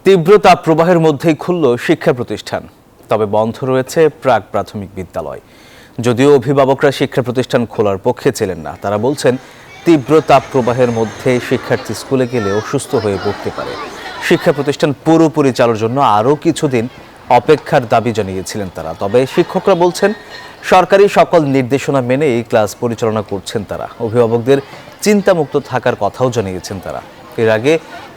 তীব্র তাপপ্রবাহের মধ্যেই খুলল শিক্ষা প্রতিষ্ঠান, তবে বন্ধ রয়েছে প্রাক প্রাথমিক বিদ্যালয়। যদিও অভিভাবকরা শিক্ষা প্রতিষ্ঠান খোলার পক্ষে ছিলেন না, তারা বলছেন তীব্র তাপপ্রবাহের মধ্যে শিক্ষার্থী স্কুলে গেলে অসুস্থ হয়ে পড়তে পারে। শিক্ষা প্রতিষ্ঠান পুরোপুরি চালুর জন্য আরও কিছুদিন অপেক্ষার দাবি জানিয়েছিলেন তারা। তবে শিক্ষকরা বলছেন সরকারি সকল নির্দেশনা মেনে এই ক্লাস পরিচালনা করছেন তারা। অভিভাবকদের চিন্তামুক্ত থাকার কথাও জানিয়েছেন তারা। এর আগে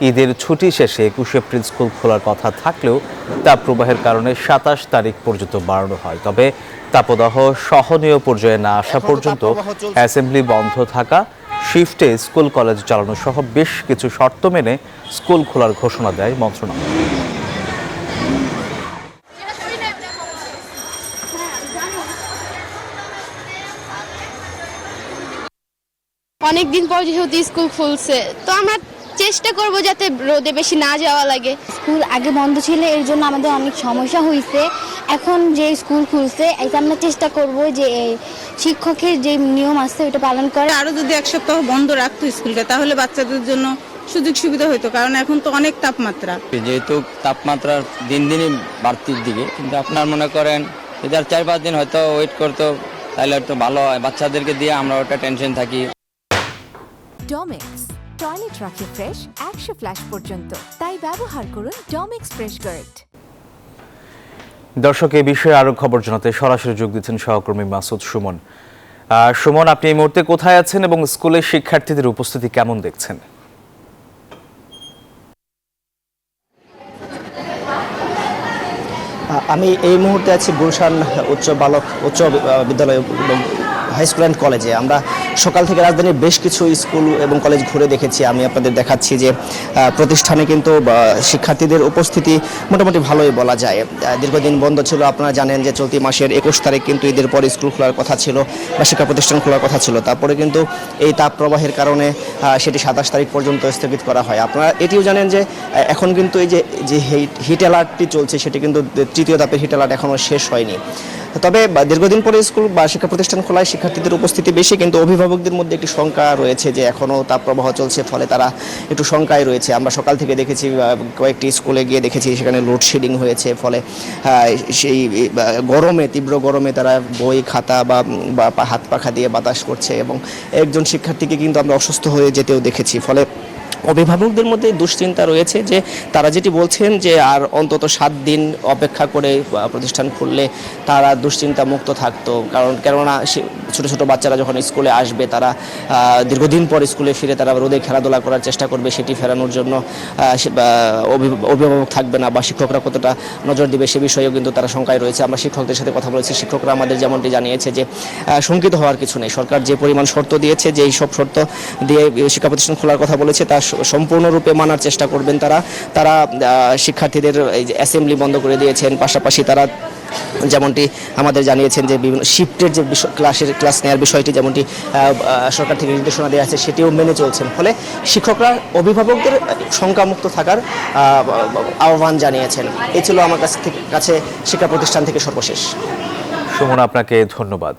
ঈদের ছুটি শেষে 21 এপ্রিল স্কুল খোলার কথা থাকলেও তাপপ্রবাহের কারণে 27 তারিখ পর্যন্ত বাড়ানো হয়। তবে তাপদাহ সহনীয় পর্যায়ে না আসা পর্যন্ত অ্যাসেম্বলি বন্ধ থাকা, শিফটে স্কুল কলেজ চালানো সহ বেশ কিছু শর্ত মেনে স্কুল খোলার ঘোষণা দেয় মন্ত্রণালয়। অনেকদিন পর যেহেতু স্কুল খুলছে, তো আমরা চেষ্টা করব যাতে রোদে বেশি না যাওয়া লাগে। স্কুল আগে বন্ধ ছিল, এর জন্য আমাদের অনেক সমস্যা হয়েছে। এখন যে স্কুল খুলছে, এটা আমরা চেষ্টা করব যে শিক্ষকের যে নিয়ম আছে ওটা পালন করে। আরো যদি এক সপ্তাহ বন্ধ রাখতো স্কুলটা, তাহলে বাচ্চাদের জন্য সুযোগ সুবিধা হতো, কারণ এখন তো অনেক তাপমাত্রা। যেহেতু তাপমাত্রা দিন দিনই বাড়তির দিকে, কিন্তু আপনার মনে করেন যদি আর 4-5 দিন হয়তো ওয়েট করতো তাহলে একটু ভালো হয়, বাচ্চাদেরকে দিয়ে আমরা ওটা টেনশন থাকি। ডমেক্স টয়লেট রাখে ফ্রেশ 100 ফ্ল্যাশ পর্যন্ত, তাই ব্যবহার করুন ডমেক্স ফ্রেশ গার্ড। দর্শক, এই বিষয়ে আরো খবর জানাতে সরাসরি যোগ দিচ্ছেন সহকর্মী মাসুদ সুমন। সুমন, আপনি এই মুহূর্তে কোথায় আছেন এবং স্কুলের শিক্ষার্থীদের উপস্থিতি কেমন দেখছেন? আমি এই মুহূর্তে আছি গুলশান উচ্চ বিদ্যালয় হাই স্কুল অ্যান্ড কলেজে। আমরা সকাল থেকে রাজধানীর বেশ কিছু স্কুল এবং কলেজ ঘুরে দেখেছি। আমি আপনাদের দেখাচ্ছি যে প্রতিষ্ঠানে কিন্তু শিক্ষার্থীদের উপস্থিতি মোটামুটি ভালোই বলা যায়। দীর্ঘদিন বন্ধ ছিল, আপনারা জানেন যে চলতি মাসের 21 তারিখ কিন্তু ঈদের পর স্কুল খোলার কথা ছিল বা শিক্ষা প্রতিষ্ঠান খোলার কথা ছিল। তারপরে কিন্তু এই তাপ প্রবাহের কারণে সেটি 27 তারিখ পর্যন্ত স্থগিত করা হয়। আপনারা এটিও জানেন যে এখন কিন্তু এই যে হিট অ্যালার্টটি চলছে, সেটি কিন্তু তৃতীয় ধাপের হিট অ্যালার্ট এখনও শেষ হয়নি। তবে দীর্ঘদিন পরে স্কুল বা শিক্ষা প্রতিষ্ঠান খোলায় শিক্ষার্থীদের উপস্থিতি বেশি, কিন্তু অভিভাবকদের মধ্যে একটি শঙ্কা রয়েছে যে এখনও তাপপ্রবাহ চলছে, ফলে তারা একটু শঙ্কায় রয়েছে। আমরা সকাল থেকে দেখেছি, কয়েকটি স্কুলে গিয়ে দেখেছি সেখানে লোডশেডিং হয়েছে, ফলে সেই গরমে, তীব্র গরমে তারা বই খাতা বা হাত পাখা দিয়ে বাতাস করছে এবং একজন শিক্ষার্থীকে কিন্তু আমরা অসুস্থ হয়ে যেতেও দেখেছি। ফলে অভিভাবকদের মধ্যে দুশ্চিন্তা রয়েছে যে তারা যেটি বলছেন যে আর অন্তত 7 দিন অপেক্ষা করে প্রতিষ্ঠান খুললে তারা দুশ্চিন্তা মুক্ত থাকতো। কেননা ছোটো ছোটো বাচ্চারা যখন স্কুলে আসবে, তারা দীর্ঘদিন পর স্কুলে ফিরে তারা রোদে খেলাধুলা করার চেষ্টা করবে, সেটি ফেরানোর জন্য অভিভাবক থাকবে না বা শিক্ষকরা কতটা নজর দিবে সে বিষয়েও কিন্তু তারা শঙ্কায় রয়েছে। আমরা শিক্ষকদের সাথে কথা বলেছি, শিক্ষকরা আমাদের যেমনটি জানিয়েছে যে শঙ্কিত হওয়ার কিছু নেই। সরকার যে পরিমাণ শর্ত দিয়েছে, যে এই সব শর্ত দিয়ে শিক্ষা প্রতিষ্ঠান খোলার কথা বলেছে, তা সম্পূর্ণরূপে মানার চেষ্টা করবেন তারা শিক্ষার্থীদের অ্যাসেম্বলি বন্ধ করে দিয়েছেন। পাশাপাশি তারা যেমনটি আমাদের জানিয়েছেন যে বিভিন্ন শিফটের যে ক্লাস নেওয়ার বিষয়টি যেমনটি সরকার থেকে নির্দেশনা দেওয়া আছে, সেটিও মেনে চলছেন। ফলে শিক্ষকরা অভিভাবকদের শঙ্কামুক্ত থাকার আহ্বান জানিয়েছেন। এই ছিল আমার কাছে শিক্ষা প্রতিষ্ঠান থেকে সর্বশেষ। সুমন, আপনাকে ধন্যবাদ।